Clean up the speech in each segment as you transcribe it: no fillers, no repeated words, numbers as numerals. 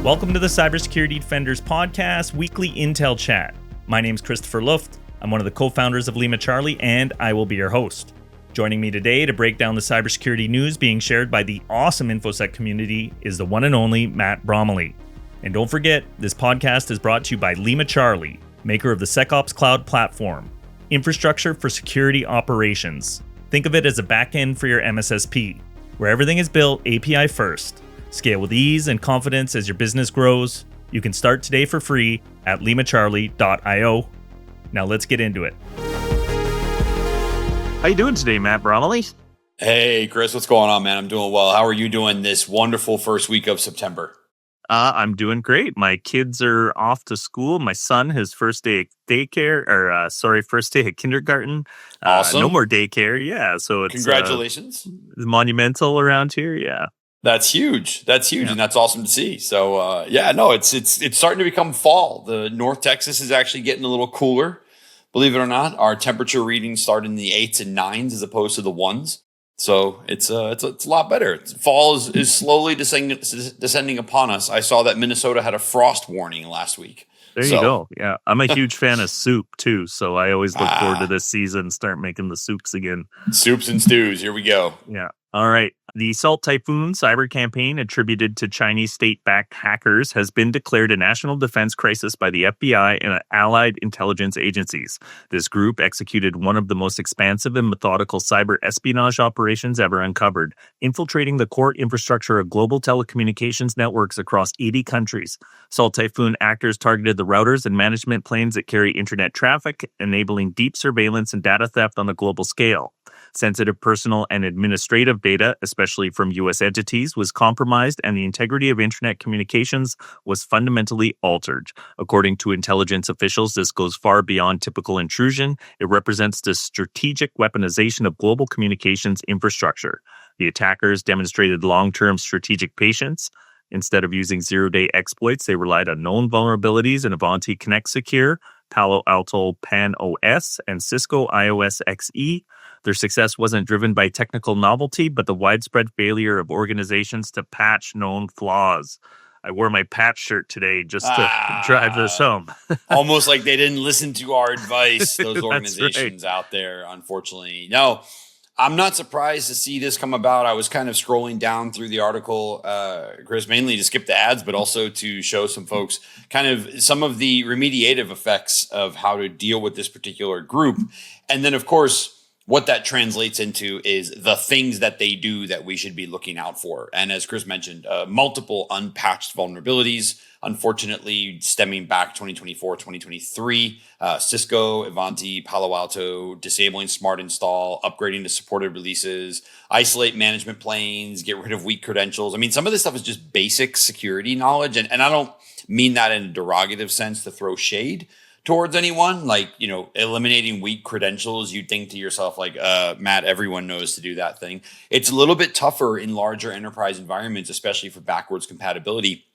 Welcome to the Cybersecurity Defenders Podcast Weekly Intel Chat. My name's Christopher Luft. I'm one of the co-founders of LimaCharlie, and I will be your host. Joining me today to break down the cybersecurity news being shared by the awesome InfoSec community is the one and only Matt Bromley. And don't forget, this podcast is brought to you by LimaCharlie, maker of the SecOps Cloud platform, infrastructure for security operations. Think of it as a backend for your MSSP, where everything is built API first. Scale with ease and confidence as your business grows. You can start today for free at limacharlie.io. Now let's get into it. How you doing today, Matt Bromley? Hey, Chris, what's going on, man? I'm doing well. How are you doing this wonderful first week of September? I'm doing great. My kids are off to school. My son, his first day at first day at kindergarten. Awesome. No more daycare. Yeah. So it's congratulations. Monumental around here. Yeah. That's huge. That's huge. Yeah. And that's awesome to see. So, it's starting to become fall. The North Texas is actually getting a little cooler. Believe it or not, our temperature readings start in the 8s and 9s as opposed to the 1s. So it's a lot better. Fall is slowly descending upon us. I saw that Minnesota had a frost warning last week. There you go. Yeah, I'm a huge fan of soup too, so I always look forward to this season. Start making the soups again. Soups and stews. Here we go. Yeah. All right. The Salt Typhoon cyber campaign attributed to Chinese state-backed hackers has been declared a national defense crisis by the FBI and allied intelligence agencies. This group executed one of the most expansive and methodical cyber espionage operations ever uncovered, infiltrating the core infrastructure of global telecommunications networks across 80 countries. Salt Typhoon actors targeted the routers and management planes that carry internet traffic, enabling deep surveillance and data theft on a global scale. Sensitive personal and administrative data, especially from U.S. entities, was compromised and the integrity of internet communications was fundamentally altered. According to intelligence officials, this goes far beyond typical intrusion. It represents the strategic weaponization of global communications infrastructure. The attackers demonstrated long-term strategic patience. Instead of using zero-day exploits, they relied on known vulnerabilities in Avanti Connect Secure, Palo Alto Pan OS, and Cisco iOS XE. Their success wasn't driven by technical novelty, but the widespread failure of organizations to patch known flaws. I wore my patch shirt today just to drive this home. Almost like they didn't listen to our advice, those organizations out there, unfortunately. No, I'm not surprised to see this come about. I was kind of scrolling down through the article, Chris, mainly to skip the ads, but also to show some folks kind of some of the remediative effects of how to deal with this particular group. And then, of course, what that translates into is the things that they do that we should be looking out for. And as Chris mentioned, multiple unpatched vulnerabilities, unfortunately, stemming back 2024, 2023, Cisco, Avanti, Palo Alto, disabling smart install, upgrading to supported releases, isolate management planes, get rid of weak credentials. I mean, some of this stuff is just basic security knowledge. And I don't mean that in a derogative sense to throw shade towards anyone, like, eliminating weak credentials. You'd think to yourself, like, Matt, everyone knows to do that thing. It's a little bit tougher in larger enterprise environments, especially for backwards compatibility,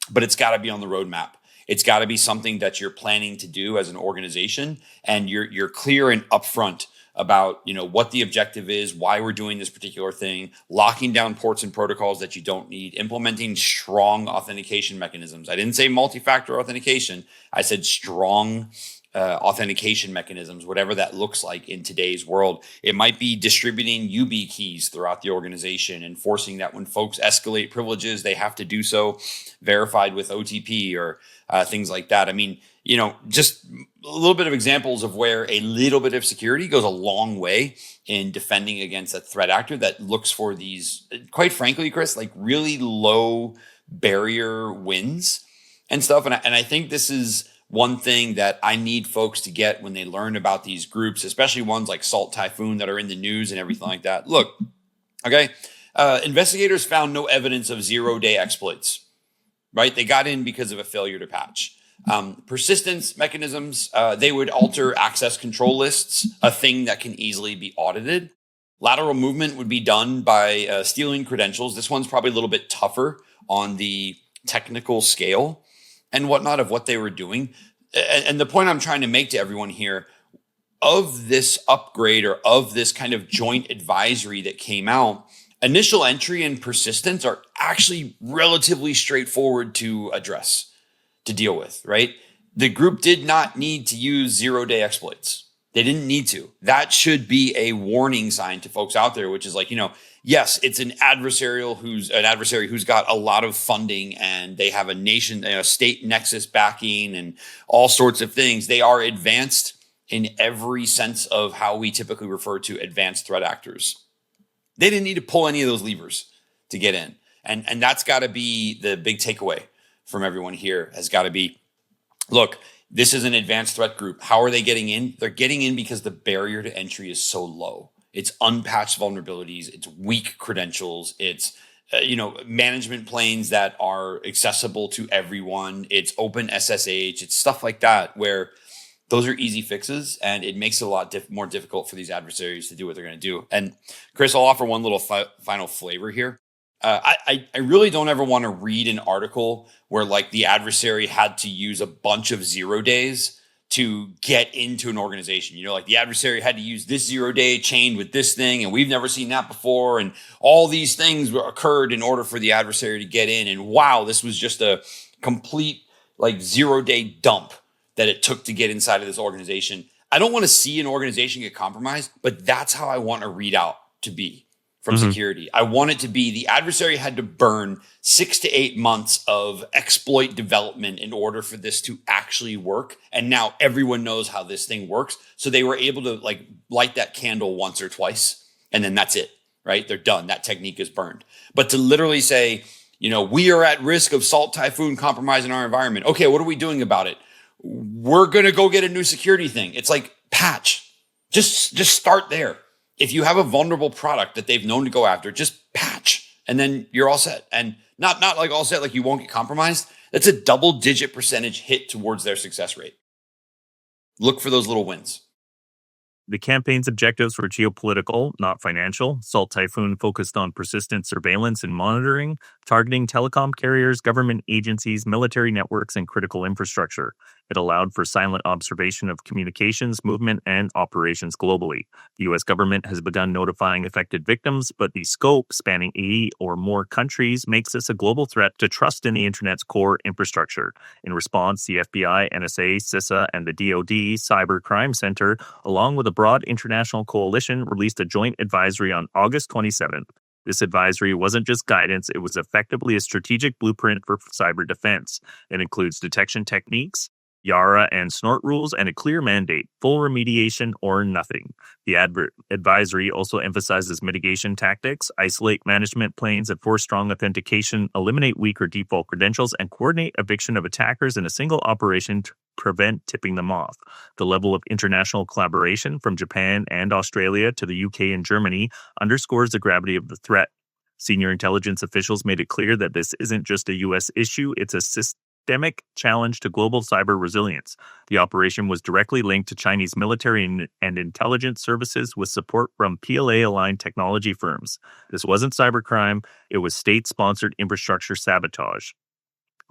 but it's got to be on the roadmap. It's got to be something that you're planning to do as an organization, and you're clear and upfront about, what the objective is, why we're doing this particular thing, locking down ports and protocols that you don't need, implementing strong authentication mechanisms. I didn't say multi-factor authentication. I said strong authentication mechanisms, whatever that looks like in today's world. It might be distributing UB keys throughout the organization, enforcing that when folks escalate privileges, they have to do so verified with OTP or things like that. I mean, just a little bit of examples of where a little bit of security goes a long way in defending against a threat actor that looks for these, quite frankly, Chris, like really low barrier wins and stuff. And I think this is one thing that I need folks to get when they learn about these groups, especially ones like Salt Typhoon that are in the news and everything like that. Look, okay, investigators found no evidence of zero-day exploits, right? They got in because of a failure to patch. Persistence mechanisms, they would alter access control lists, a thing that can easily be audited. Lateral movement would be done by stealing credentials. This one's probably a little bit tougher on the technical scale and whatnot of what they were doing. And the point I'm trying to make to everyone here, of this upgrade or of this kind of joint advisory that came out, initial entry and persistence are actually relatively straightforward to address, to deal with, right? The group did not need to use 0-day exploits. They didn't need to. That should be a warning sign to folks out there, which is like, yes, it's an adversary who's got a lot of funding and they have a state nexus backing and all sorts of things. They are advanced in every sense of how we typically refer to advanced threat actors. They didn't need to pull any of those levers to get in. And that's got to be the big takeaway from everyone here, has got to be, look, this is an advanced threat group. How are they getting in? They're getting in because the barrier to entry is so low. It's unpatched vulnerabilities. It's weak credentials. It's management planes that are accessible to everyone. It's open SSH. It's stuff like that where those are easy fixes, and it makes it a lot more difficult for these adversaries to do what they're going to do. And Chris, I'll offer one little final flavor here. I really don't ever want to read an article where like the adversary had to use a bunch of 0 days to get into an organization. Like the adversary had to use this 0-day chain with this thing, and we've never seen that before. And all these things occurred in order for the adversary to get in. And wow, this was just a complete like 0-day dump that it took to get inside of this organization. I don't want to see an organization get compromised, but that's how I want a readout to be from security. I want it to be the adversary had to burn 6 to 8 months of exploit development in order for this to actually work. And now everyone knows how this thing works. So they were able to like light that candle once or twice, and then that's it, right? They're done. That technique is burned. But to literally say, we are at risk of Salt Typhoon compromising our environment. Okay, what are we doing about it? We're going to go get a new security thing. It's like patch. Just start there. If you have a vulnerable product that they've known to go after, just patch, and then you're all set. And not like all set, like you won't get compromised. That's a double-digit percentage hit towards their success rate. Look for those little wins. The campaign's objectives were geopolitical, not financial. Salt Typhoon focused on persistent surveillance and monitoring, targeting telecom carriers, government agencies, military networks, and critical infrastructure. It allowed for silent observation of communications, movement, and operations globally. The U.S. government has begun notifying affected victims, but the scope, spanning 80 or more countries, makes this a global threat to trust in the Internet's core infrastructure. In response, the FBI, NSA, CISA, and the DoD Cyber Crime Center, along with a broad international coalition, released a joint advisory on August 27th. This advisory wasn't just guidance, it was effectively a strategic blueprint for cyber defense. It includes detection techniques, YARA and SNORT rules, and a clear mandate: full remediation or nothing. The advisory also emphasizes mitigation tactics, isolate management planes, enforce strong authentication, eliminate weak or default credentials, and coordinate eviction of attackers in a single operation to prevent tipping them off. The level of international collaboration from Japan and Australia to the UK and Germany underscores the gravity of the threat. Senior intelligence officials made it clear that this isn't just a U.S. issue, it's a systemic challenge to global cyber resilience. The operation was directly linked to Chinese military and intelligence services with support from PLA-aligned technology firms. This wasn't cybercrime, it was state-sponsored infrastructure sabotage.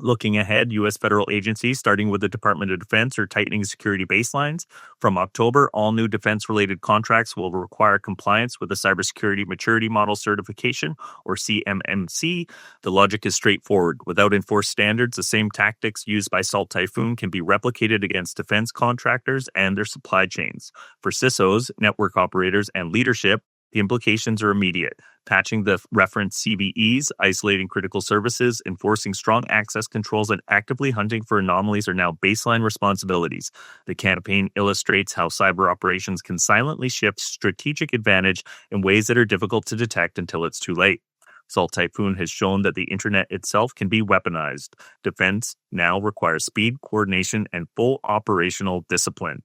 Looking ahead, U.S. federal agencies, starting with the Department of Defense, are tightening security baselines. From October, all new defense-related contracts will require compliance with the Cybersecurity Maturity Model Certification, or CMMC. The logic is straightforward. Without enforced standards, the same tactics used by Salt Typhoon can be replicated against defense contractors and their supply chains. For CISOs, network operators, and leadership, the implications are immediate. Patching the referenced CVEs, isolating critical services, enforcing strong access controls, and actively hunting for anomalies are now baseline responsibilities. The campaign illustrates how cyber operations can silently shift strategic advantage in ways that are difficult to detect until it's too late. Salt Typhoon has shown that the internet itself can be weaponized. Defense now requires speed, coordination, and full operational discipline.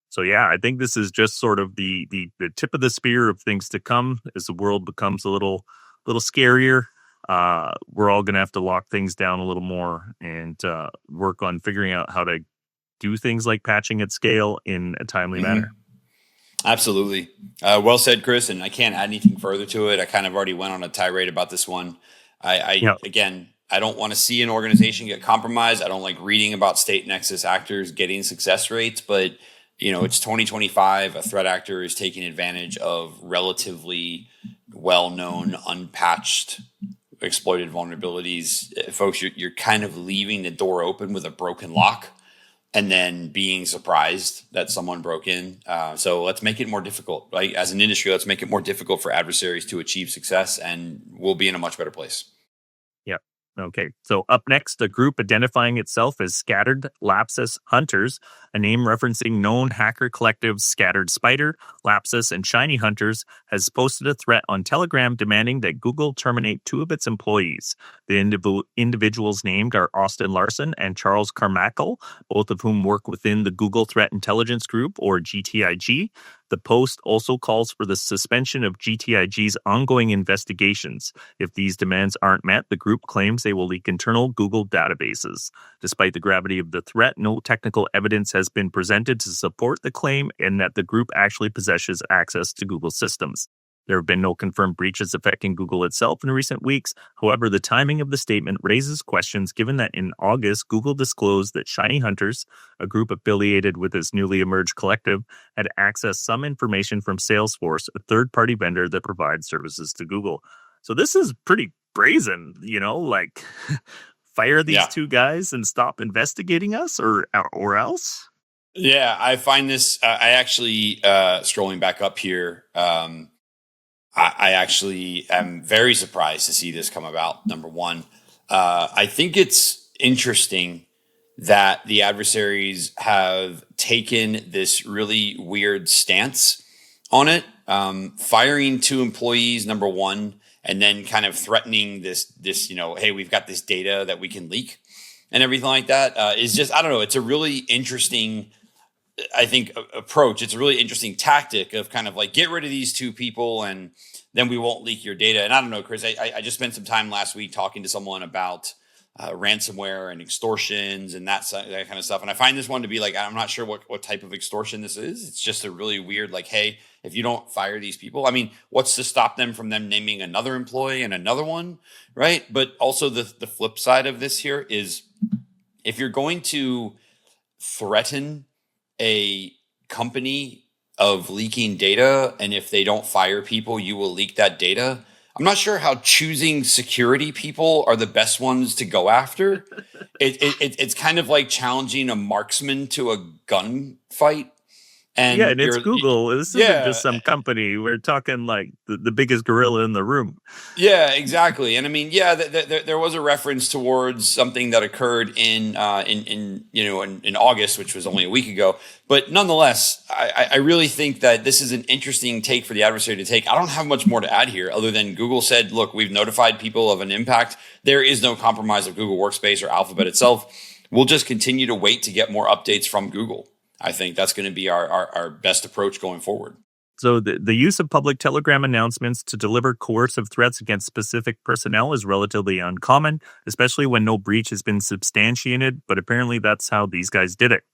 So yeah, I think this is just sort of the tip of the spear of things to come as the world becomes a little scarier. We're all going to have to lock things down a little more and work on figuring out how to do things like patching at scale in a timely manner. Absolutely. Well said, Chris. And I can't add anything further to it. I kind of already went on a tirade about this one. Again, I don't want to see an organization get compromised. I don't like reading about state nexus actors getting success rates, but it's 2025. A threat actor is taking advantage of relatively well-known, unpatched, exploited vulnerabilities, folks, you're kind of leaving the door open with a broken lock and then being surprised that someone broke in. So let's make it more difficult. Right? As an industry, let's make it more difficult for adversaries to achieve success, and we'll be in a much better place. Yep. Okay. So up next, a group identifying itself as Scattered LapSus Hunters, a name referencing known hacker collectives Scattered Spider, LapSus, and Shiny Hunters, has posted a threat on Telegram demanding that Google terminate 2 of its employees. The individuals named are Austin Larson and Charles Carmichael, both of whom work within the Google Threat Intelligence Group, or GTIG. The post also calls for the suspension of GTIG's ongoing investigations. If these demands aren't met, the group claims they will leak internal Google databases. Despite the gravity of the threat, no technical evidence has been presented to support the claim and that the group actually possesses access to Google systems. There have been no confirmed breaches affecting Google itself in recent weeks. However, the timing of the statement raises questions given that in August, Google disclosed that Shiny Hunters, a group affiliated with its newly emerged collective, had accessed some information from Salesforce, a third-party vendor that provides services to Google. So this is pretty brazen, like fire these 2 guys and stop investigating us or else? Yeah, I find this, I actually, scrolling back up here, I actually am very surprised to see this come about. Number one, I think it's interesting that the adversaries have taken this really weird stance on it, firing 2 employees, number one, and then kind of threatening this, hey, we've got this data that we can leak and everything like that. Is just, I don't know. It's a really interesting, I think, approach. It's a really interesting tactic of kind of like, get rid of these 2 people and then we won't leak your data. And I don't know, Chris, I just spent some time last week talking to someone about ransomware and extortions and that kind of stuff. And I find this one to be like, I'm not sure what type of extortion this is. It's just a really weird, like, hey, if you don't fire these people, I mean, what's to stop them from them naming another employee and another one, right? But also the flip side of this here is if you're going to threaten a company of leaking data, and if they don't fire people, you will leak that data. I'm not sure how choosing security people are the best ones to go after. It's kind of like challenging a marksman to a gunfight. And it's Google. This isn't just some company. We're talking like the biggest gorilla in the room. Yeah, exactly. And I mean, there was a reference towards something that occurred in August, which was only a week ago. But nonetheless, I really think that this is an interesting take for the adversary to take. I don't have much more to add here other than Google said, look, we've notified people of an impact. There is no compromise of Google Workspace or Alphabet itself. We'll just continue to wait to get more updates from Google. I think that's going to be our best approach going forward. So the use of public Telegram announcements to deliver coercive threats against specific personnel is relatively uncommon, especially when no breach has been substantiated, but apparently that's how these guys did it.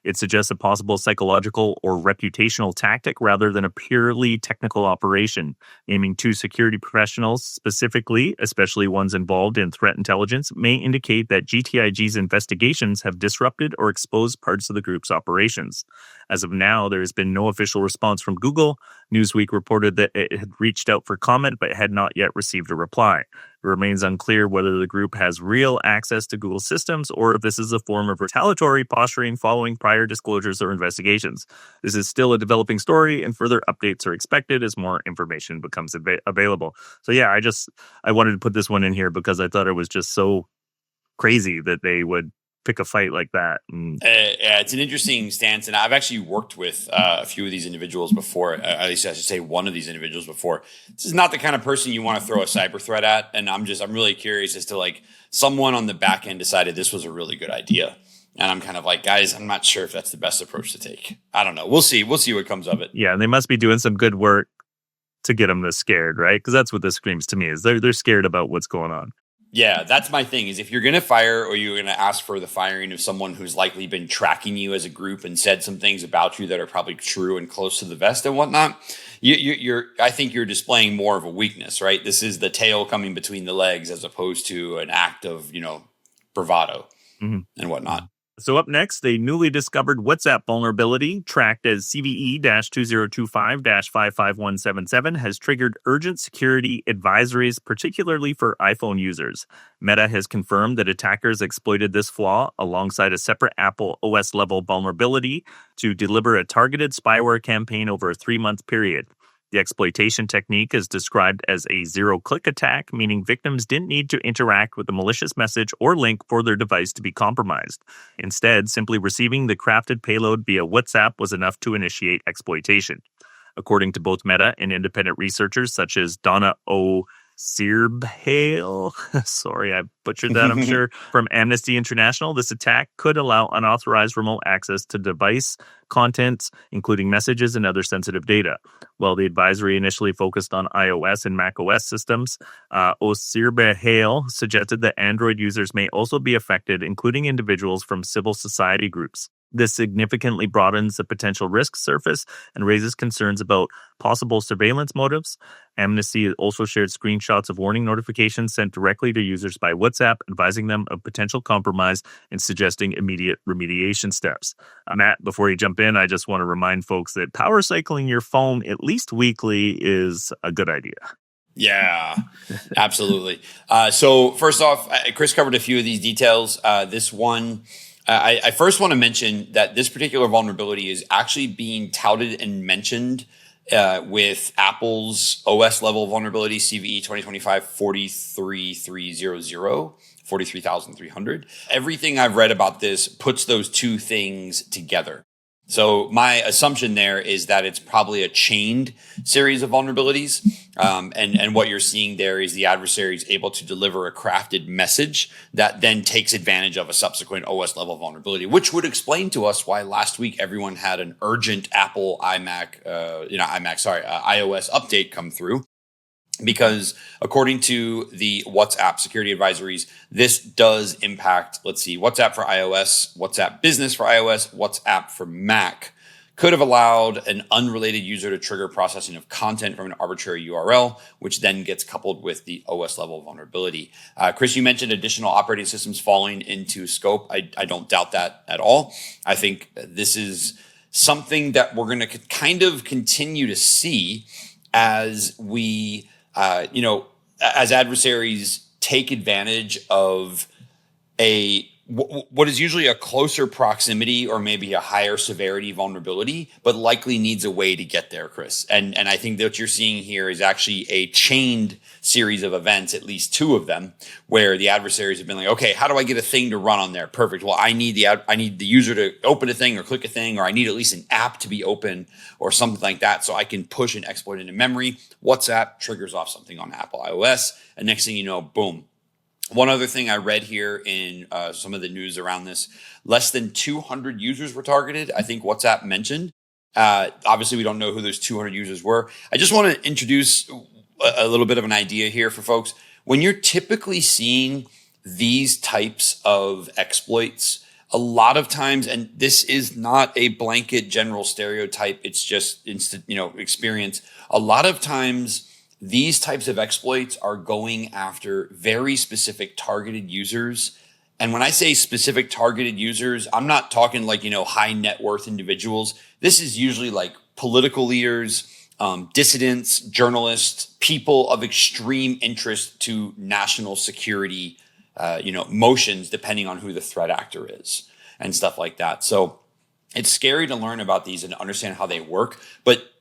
It suggests a possible psychological or reputational tactic rather than a purely technical operation. Aiming 2 security professionals specifically, especially ones involved in threat intelligence, may indicate that GTIG's investigations have disrupted or exposed parts of the group's operations. As of now, there has been no official response from Google. Newsweek reported that it had reached out for comment but had not yet received a reply. It remains unclear whether the group has real access to Google systems or if this is a form of retaliatory posturing following prior disclosures or investigations. This is still a developing story, and further updates are expected as more information becomes available. So yeah, I wanted to put this one in here because I thought it was just so crazy that they would pick a fight like that. Yeah, it's an interesting stance, and I've actually worked with a few of these individuals before. At least I should say one of these individuals before. This is not the kind of person you want to throw a cyber threat at, and I'm really curious as to like someone on the back end decided this was a really good idea, and I'm kind of like, guys, I'm not sure if that's the best approach to take. I don't know. We'll see what comes of it. Yeah, and they must be doing some good work to get them this scared, right? Because that's what this screams to me is they're scared about what's going on. Yeah, that's my thing is if you're going to fire or you're going to ask for the firing of someone who's likely been tracking you as a group and said some things about you that are probably true and close to the vest and whatnot, I think you're displaying more of a weakness, right? This is the tail coming between the legs as opposed to an act of, bravado and whatnot. So up next, a newly discovered WhatsApp vulnerability tracked as CVE-2025-55177 has triggered urgent security advisories, particularly for iPhone users. Meta has confirmed that attackers exploited this flaw alongside a separate Apple OS level vulnerability to deliver a targeted spyware campaign over a 3-month period. The exploitation technique is described as a zero-click attack, meaning victims didn't need to interact with a malicious message or link for their device to be compromised. Instead, simply receiving the crafted payload via WhatsApp was enough to initiate exploitation. According to both Meta and independent researchers such as Donna O. Searbhale, sorry, I butchered that, I'm sure, from Amnesty International, this attack could allow unauthorized remote access to device contents, including messages and other sensitive data. While the advisory initially focused on iOS and macOS systems, Searbhale suggested that Android users may also be affected, including individuals from civil society groups. This significantly broadens the potential risk surface and raises concerns about possible surveillance motives. Amnesty also shared screenshots of warning notifications sent directly to users by WhatsApp, advising them of potential compromise and suggesting immediate remediation steps. Matt, before you jump in, I just want to remind folks that power cycling your phone at least weekly is a good idea. Yeah, absolutely. So first off, Chris covered a few of these details. This one, I first want to mention that this particular vulnerability is actually being touted and mentioned with Apple's OS level vulnerability, CVE 2025-43300, 43,300. Everything I've read about this puts those two things together. So my assumption there is that it's probably a chained series of vulnerabilities. And what you're seeing there is the adversary is able to deliver a crafted message that then takes advantage of a subsequent OS level vulnerability, which would explain to us why last week everyone had an urgent Apple iOS update come through. Because according to the WhatsApp security advisories, this does impact, WhatsApp for iOS, WhatsApp Business for iOS, WhatsApp for Mac. Could have allowed an unrelated user to trigger processing of content from an arbitrary URL, which then gets coupled with the OS level vulnerability. Chris, you mentioned additional operating systems falling into scope. I don't doubt that at all. I think this is something that we're going to kind of continue to see as we as adversaries take advantage of what is usually a closer proximity or maybe a higher severity vulnerability, but likely needs a way to get there, Chris. And I think that what you're seeing here is actually a chained series of events, at least two of them, where the adversaries have been like, okay, how do I get a thing to run on there? Perfect. Well, I need the user to open a thing or click a thing, or I need at least an app to be open or something like that, so I can push an exploit into memory. WhatsApp triggers off something on Apple iOS, and next thing you know, boom. One other thing I read here in some of the news around this, less than 200 users were targeted. I think WhatsApp mentioned. Obviously, we don't know who those 200 users were. I just want to introduce a little bit of an idea here for folks. When you're typically seeing these types of exploits, a lot of times, and this is not a blanket general stereotype, it's just experience. A lot of times, these types of exploits are going after very specific targeted users. And when I say specific targeted users, I'm not talking like, high net worth individuals. This is usually like political leaders, dissidents, journalists, people of extreme interest to national security, motions, depending on who the threat actor is and stuff like that. So it's scary to learn about these and understand how they work, but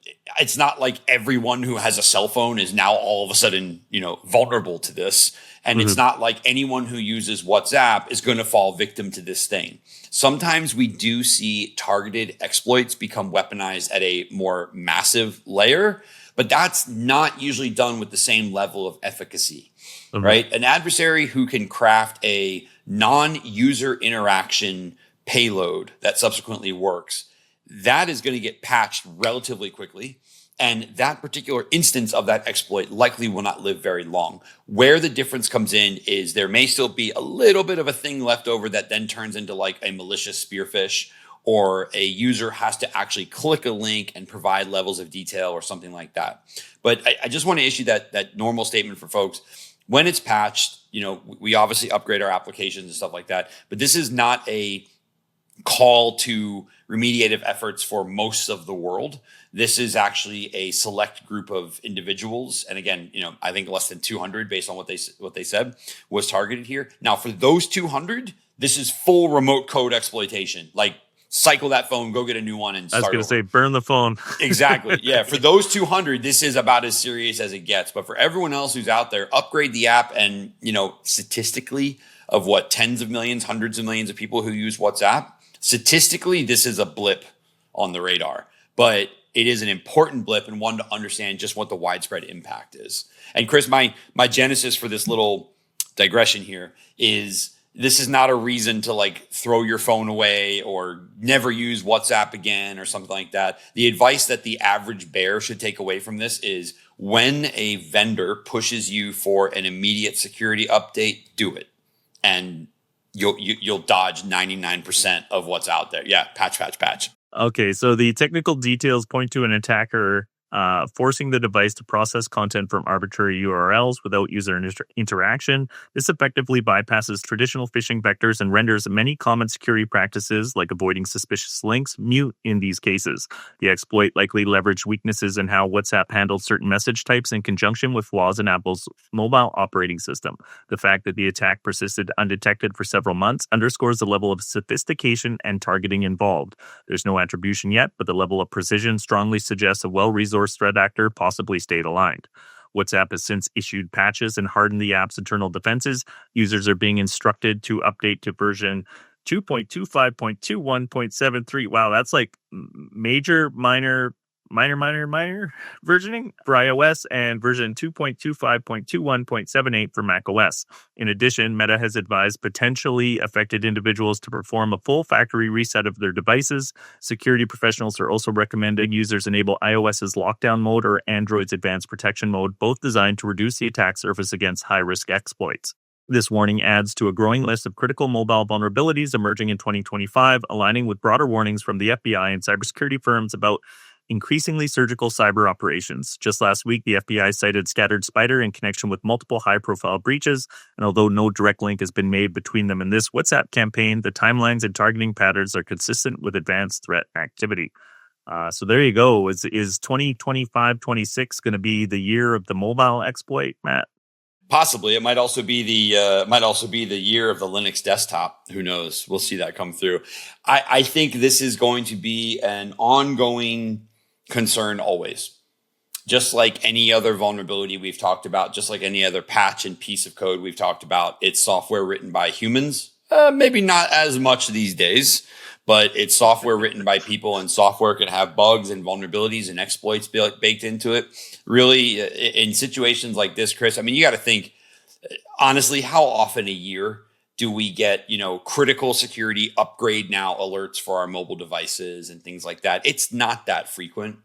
it's not like everyone who has a cell phone is now all of a sudden, vulnerable to this. And It's not like anyone who uses WhatsApp is going to fall victim to this thing. Sometimes we do see targeted exploits become weaponized at a more massive layer, but that's not usually done with the same level of efficacy, right? An adversary who can craft a non-user interaction payload that subsequently works, that is going to get patched relatively quickly. And that particular instance of that exploit likely will not live very long. Where the difference comes in is there may still be a little bit of a thing left over that then turns into like a malicious spearfish, or a user has to actually click a link and provide levels of detail or something like that. But I just want to issue that normal statement for folks. When it's patched, we obviously upgrade our applications and stuff like that. But this is not a call to remediative efforts for most of the world. This is actually a select group of individuals, and again, I think less than 200, based on what they said, was targeted here. Now, for those 200, this is full remote code exploitation. Like, cycle that phone, go get a new one, and start. I was going to say, burn the phone. Exactly. Yeah. For those 200, this is about as serious as it gets. But for everyone else who's out there, upgrade the app. And, statistically, of what, tens of millions, hundreds of millions of people who use WhatsApp, statistically, this is a blip on the radar. But it is an important blip, and one to understand just what the widespread impact is. And Chris, my genesis for this little digression here is, this is not a reason to like throw your phone away or never use WhatsApp again or something like that. The advice that the average bear should take away from this is, when a vendor pushes you for an immediate security update, do it. And you'll dodge 99% of what's out there. Yeah, patch. Okay, so the technical details point to an attacker forcing the device to process content from arbitrary URLs without user interaction. This effectively bypasses traditional phishing vectors and renders many common security practices, like avoiding suspicious links, mute in these cases. The exploit likely leveraged weaknesses in how WhatsApp handled certain message types in conjunction with flaws in Apple's mobile operating system. The fact that the attack persisted undetected for several months underscores the level of sophistication and targeting involved. There's no attribution yet, but the level of precision strongly suggests a well-resourced threat actor possibly stayed aligned. WhatsApp has since issued patches and hardened the app's internal defenses. Users are being instructed to update to version 2.25.21.73. Wow, that's like minor versioning for iOS, and version 2.25.21.78 for macOS. In addition, Meta has advised potentially affected individuals to perform a full factory reset of their devices. Security professionals are also recommending users enable iOS's lockdown mode or Android's advanced protection mode, both designed to reduce the attack surface against high-risk exploits. This warning adds to a growing list of critical mobile vulnerabilities emerging in 2025, aligning with broader warnings from the FBI and cybersecurity firms about increasingly surgical cyber operations. Just last week, the FBI cited Scattered Spider in connection with multiple high-profile breaches, and although no direct link has been made between them and this WhatsApp campaign, the timelines and targeting patterns are consistent with advanced threat activity. So there you go. Is 2025-26 going to be the year of the mobile exploit, Matt? Possibly. It might also be the year of the Linux desktop. Who knows? We'll see that come through. I think this is going to be an ongoing concern always. Just like any other vulnerability we've talked about, just like any other patch and piece of code we've talked about, it's software written by humans. Maybe not as much these days, but it's software written by people, and software can have bugs and vulnerabilities and exploits baked into it. Really, in situations like this, Chris, I mean, you got to think, honestly, how often a year do we get, critical security upgrade now alerts for our mobile devices and things like that? It's not that frequent.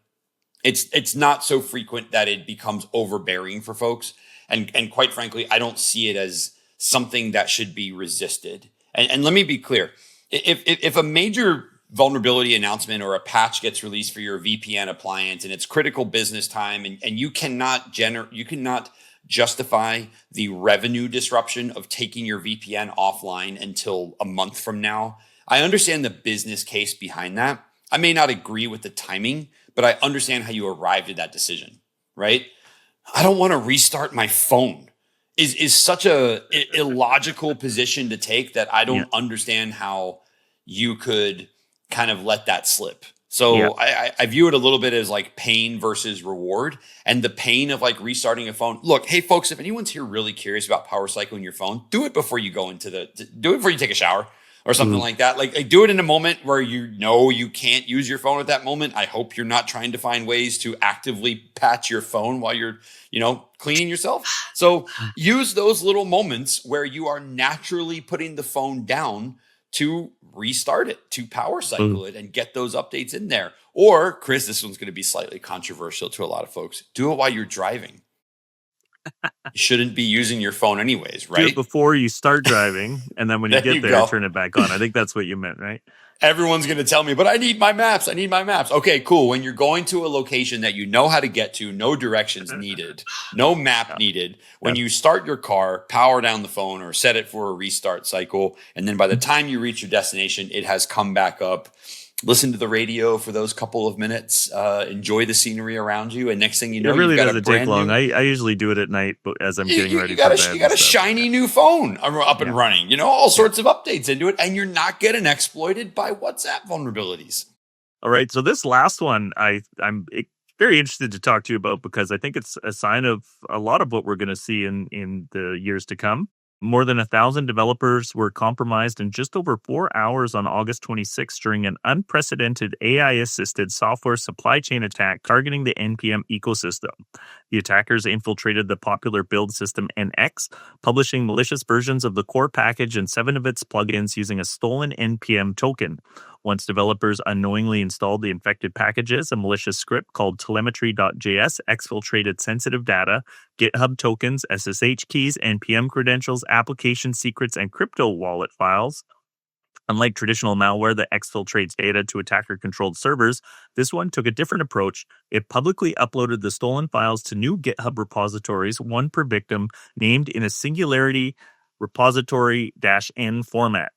It's not so frequent that it becomes overbearing for folks. And quite frankly, I don't see it as something that should be resisted. And let me be clear. If a major vulnerability announcement or a patch gets released for your VPN appliance and it's critical business time, and you cannot justify the revenue disruption of taking your VPN offline until a month from now, I understand the business case behind that. I may not agree with the timing, but I understand how you arrived at that decision, right? I don't want to restart my phone is such a illogical position to take that I don't understand how you could kind of let that slip. So I view it a little bit as like pain versus reward, and the pain of like restarting a phone. Look, hey folks, if anyone's here really curious about power cycling your phone, do it before you go do it before you take a shower or something like that. Like do it in a moment where you know you can't use your phone at that moment. I hope you're not trying to find ways to actively patch your phone while you're, cleaning yourself. So use those little moments where you are naturally putting the phone down to restart it, to power cycle it, and get those updates in there. Or, Chris, this one's going to be slightly controversial to a lot of folks. Do it while you're driving. You shouldn't be using your phone anyways, right? Do it before you start driving, and then when you get there, turn it back on. I think that's what you meant, right? Everyone's going to tell me, but I need my maps. I need my maps. Okay, cool. When you're going to a location that you know how to get to, no directions needed, no map needed. When you start your car, power down the phone or set it for a restart cycle. And then by the time you reach your destination, it has come back up. Listen to the radio for those couple of minutes. Enjoy the scenery around you, and next thing you know, it really you've got doesn't a brand take long. new. I usually do it at night, but as I'm getting ready got for bed, you got a shiny new phone up and running. You know, all sorts of updates into it, and you're not getting exploited by WhatsApp vulnerabilities. All right, so this last one, I'm very interested to talk to you about because I think it's a sign of a lot of what we're going to see in the years to come. More than 1,000 developers were compromised in just over 4 hours on August 26 during an unprecedented AI-assisted software supply chain attack targeting the NPM ecosystem. The attackers infiltrated the popular build system NX, publishing malicious versions of the core package and 7 of its plugins using a stolen NPM token. Once developers unknowingly installed the infected packages, a malicious script called telemetry.js exfiltrated sensitive data, GitHub tokens, SSH keys, NPM credentials, application secrets, and crypto wallet files. Unlike traditional malware that exfiltrates data to attacker-controlled servers, this one took a different approach. It publicly uploaded the stolen files to new GitHub repositories, one per victim, named in a singularity repository-n format.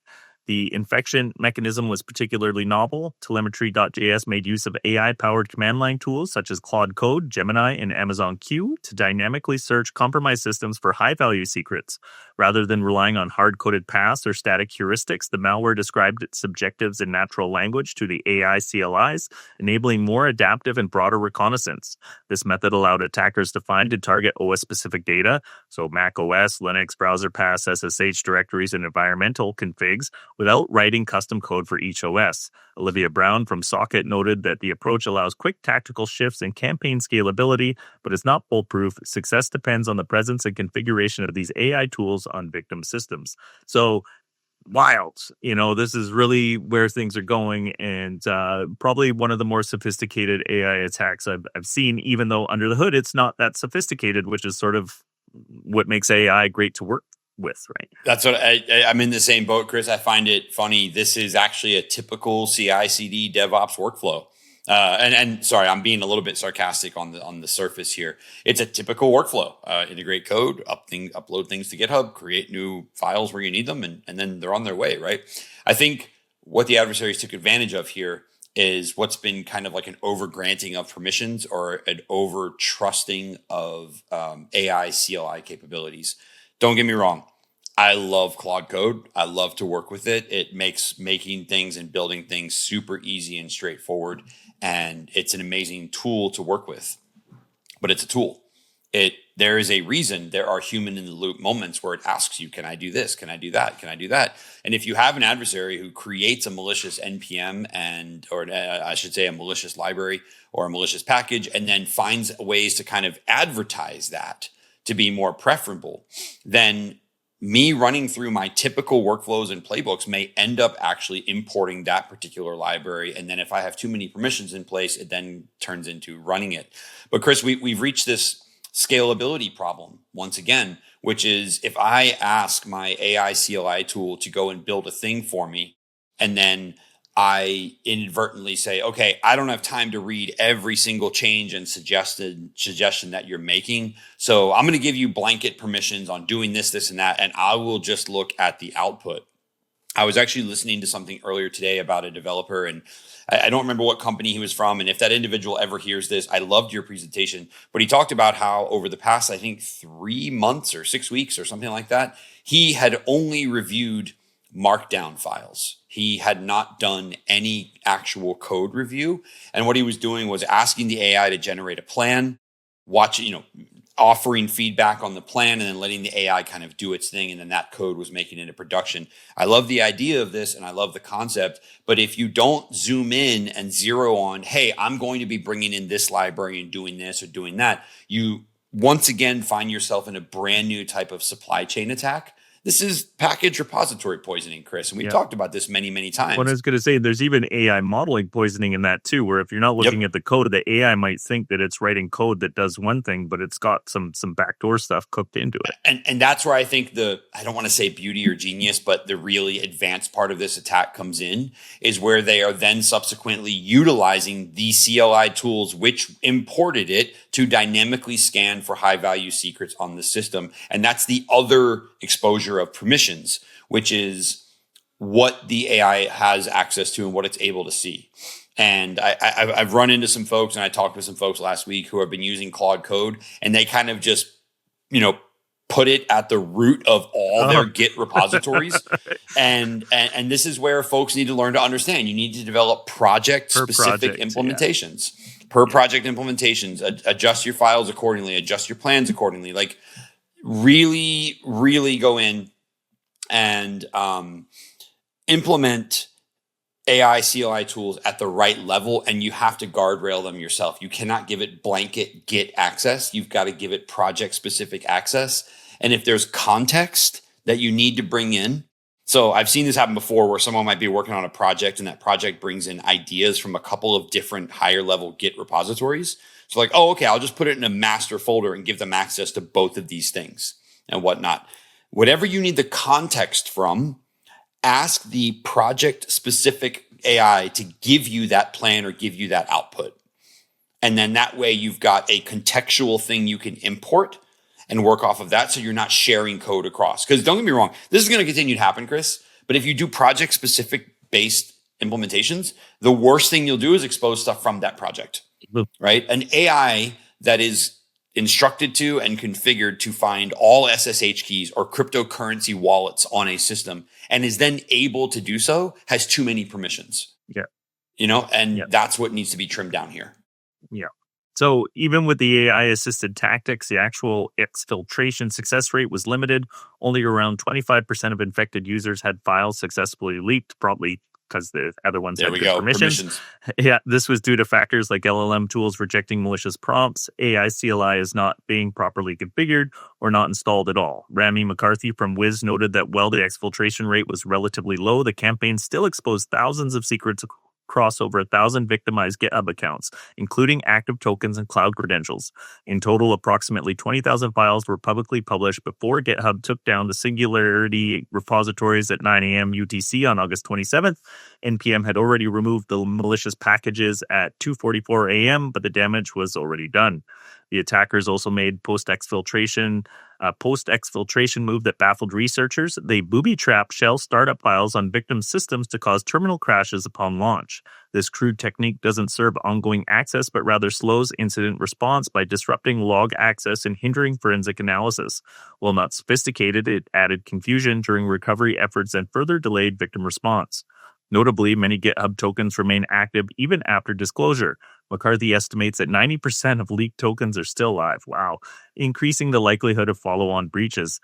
The infection mechanism was particularly novel. Telemetry.js made use of AI-powered command line tools such as Claude Code, Gemini, and Amazon Q to dynamically search compromised systems for high-value secrets. Rather than relying on hard-coded paths or static heuristics, the malware described its objectives in natural language to the AI CLIs, enabling more adaptive and broader reconnaissance. This method allowed attackers to find and target OS-specific data, so Mac OS, Linux, browser paths, SSH directories, and environmental configs, without writing custom code for each OS. Olivia Brown from Socket noted that the approach allows quick tactical shifts and campaign scalability, but is not foolproof. Success depends on the presence and configuration of these AI tools on victim systems. So, wild. This is really where things are going, and probably one of the more sophisticated AI attacks I've seen, even though under the hood it's not that sophisticated, which is sort of what makes AI great to work with, right? That's what I'm in the same boat, Chris. I find it funny. This is actually a typical CI/CD DevOps workflow. And sorry, I'm being a little bit sarcastic on the surface here. It's a typical workflow. Integrate code, upload things to GitHub, create new files where you need them, and then they're on their way, right? I think what the adversaries took advantage of here is what's been kind of like an over-granting of permissions or an over-trusting of AI CLI capabilities. Don't get me wrong. I love Claude Code. I love to work with it. It makes making things and building things super easy and straightforward. And it's an amazing tool to work with. But it's a tool. There is a reason there are human in the loop moments where it asks you, can I do this? Can I do that? Can I do that? And if you have an adversary who creates a malicious NPM or I should say a malicious library or a malicious package, and then finds ways to kind of advertise that to be more preferable, then me running through my typical workflows and playbooks may end up actually importing that particular library. And then if I have too many permissions in place, it then turns into running it. But Chris, we've reached this scalability problem once again, which is if I ask my AI CLI tool to go and build a thing for me, and then I inadvertently say, okay, I don't have time to read every single change and suggestion that you're making. So I'm going to give you blanket permissions on doing this, this, and that, and I will just look at the output. I was actually listening to something earlier today about a developer, and I don't remember what company he was from. And if that individual ever hears this, I loved your presentation. But he talked about how over the past, I think, 3 months or 6 weeks or something like that, he had only reviewed markdown files. He had not done any actual code review. And what he was doing was asking the AI to generate a plan, offering feedback on the plan, and then letting the AI kind of do its thing. And then that code was making it into production. I love the idea of this and I love the concept. But if you don't zoom in and zero on, hey, I'm going to be bringing in this library and doing this or doing that, you once again find yourself in a brand new type of supply chain attack This is package repository poisoning, Chris. And we've talked about this many, many times. What I was going to say, there's even AI modeling poisoning in that too, where if you're not looking at the code, the AI might think that it's writing code that does one thing, but it's got some backdoor stuff cooked into it. And that's where I think I don't want to say beauty or genius, but the really advanced part of this attack comes in, is where they are then subsequently utilizing the CLI tools, which imported it, to dynamically scan for high value secrets on the system. And that's the other exposure of permissions, which is what the AI has access to and what it's able to see. And I've run into some folks, and I talked with some folks last week who have been using Claude Code, and they kind of just, put it at the root of all their Git repositories. And this is where folks need to learn to understand. You need to develop project-specific implementations. Per project implementations, adjust your files accordingly, adjust your plans accordingly. Like really, really go in and implement AI CLI tools at the right level, and you have to guardrail them yourself. You cannot give it blanket Git access. You've got to give it project-specific access. And if there's context that you need to bring in, so I've seen this happen before where someone might be working on a project and that project brings in ideas from a couple of different higher level Git repositories. So like, oh, okay, I'll just put it in a master folder and give them access to both of these things and whatnot. Whatever you need the context from, ask the project specific AI to give you that plan or give you that output. And then that way you've got a contextual thing you can import and work off of that, so you're not sharing code across. Because don't get me wrong, this is going to continue to happen, Chris. But if you do project-specific based implementations, the worst thing you'll do is expose stuff from that project, right? An AI that is instructed to and configured to find all SSH keys or cryptocurrency wallets on a system and is then able to do so has too many permissions. That's what needs to be trimmed down here. Yeah. So even with the AI-assisted tactics, the actual exfiltration success rate was limited. Only around 25% of infected users had files successfully leaked, probably because the other ones had good permissions. Yeah, this was due to factors like LLM tools rejecting malicious prompts, AI CLI is not being properly configured, or not installed at all. Rami McCarthy from Wiz noted that while the exfiltration rate was relatively low, the campaign still exposed thousands of secrets across over 1,000 victimized GitHub accounts, including active tokens and cloud credentials. In total, approximately 20,000 files were publicly published before GitHub took down the Singularity repositories at 9 a.m. UTC on August 27th. NPM had already removed the malicious packages at 2:44 a.m., but the damage was already done. The attackers also made post-exfiltration move that baffled researchers. They booby-trapped shell startup files on victim systems to cause terminal crashes upon launch. This crude technique doesn't serve ongoing access, but rather slows incident response by disrupting log access and hindering forensic analysis. While not sophisticated, it added confusion during recovery efforts and further delayed victim response. Notably, many GitHub tokens remain active even after disclosure. McCarthy estimates that 90% of leaked tokens are still live. Wow. Increasing the likelihood of follow-on breaches.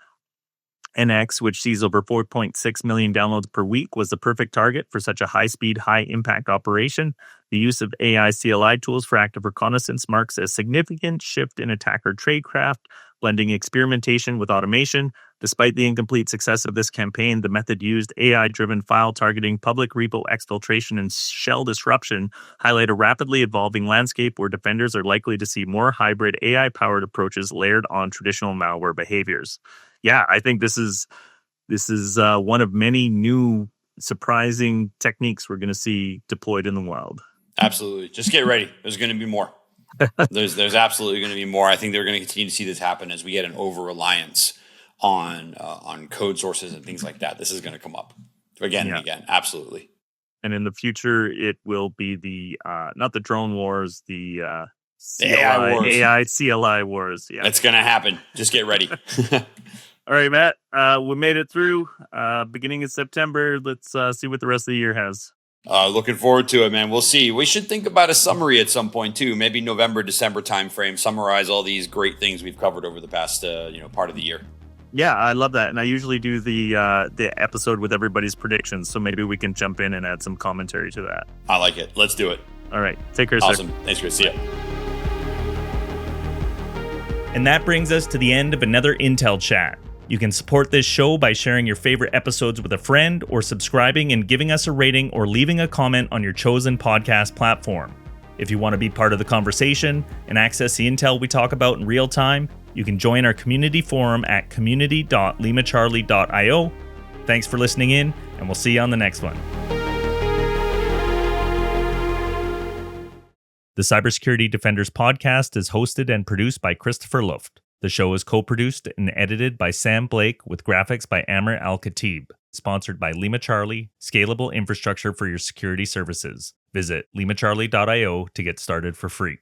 NX, which sees over 4.6 million downloads per week, was the perfect target for such a high-speed, high-impact operation. The use of AI CLI tools for active reconnaissance marks a significant shift in attacker tradecraft, blending experimentation with automation. Despite the incomplete success of this campaign, the method used, AI-driven file targeting, public repo exfiltration, and shell disruption, highlight a rapidly evolving landscape where defenders are likely to see more hybrid AI-powered approaches layered on traditional malware behaviors. Yeah, I think this is one of many new surprising techniques we're going to see deployed in the wild. Absolutely. Just get ready. There's going to be more. There's absolutely going to be more. I think they're going to continue to see this happen as we get an over-reliance on code sources and things like that. This is going to come up again and again. Absolutely. And in the future, it will be the not the drone wars, the AI CLI wars. Yeah, it's going to happen. Just get ready. All right, Matt. We made it through. Beginning of September. Let's see what the rest of the year has. Looking forward to it, man. We'll see. We should think about a summary at some point too. Maybe November, December timeframe. Summarize all these great things we've covered over the past, part of the year. Yeah, I love that, and I usually do the episode with everybody's predictions. So maybe we can jump in and add some commentary to that. I like it. Let's do it. All right, take care, awesome. Sir. Thanks, Chris. See ya. And that brings us to the end of another Intel chat. You can support this show by sharing your favorite episodes with a friend or subscribing and giving us a rating or leaving a comment on your chosen podcast platform. If you want to be part of the conversation and access the intel we talk about in real time, you can join our community forum at community.limacharlie.io. Thanks for listening in, and we'll see you on the next one. The Cybersecurity Defenders podcast is hosted and produced by Christopher Luft. The show is co-produced and edited by Sam Blake with graphics by Amr Al-Khatib. Sponsored by LimaCharlie, scalable infrastructure for your security services. Visit limacharlie.io to get started for free.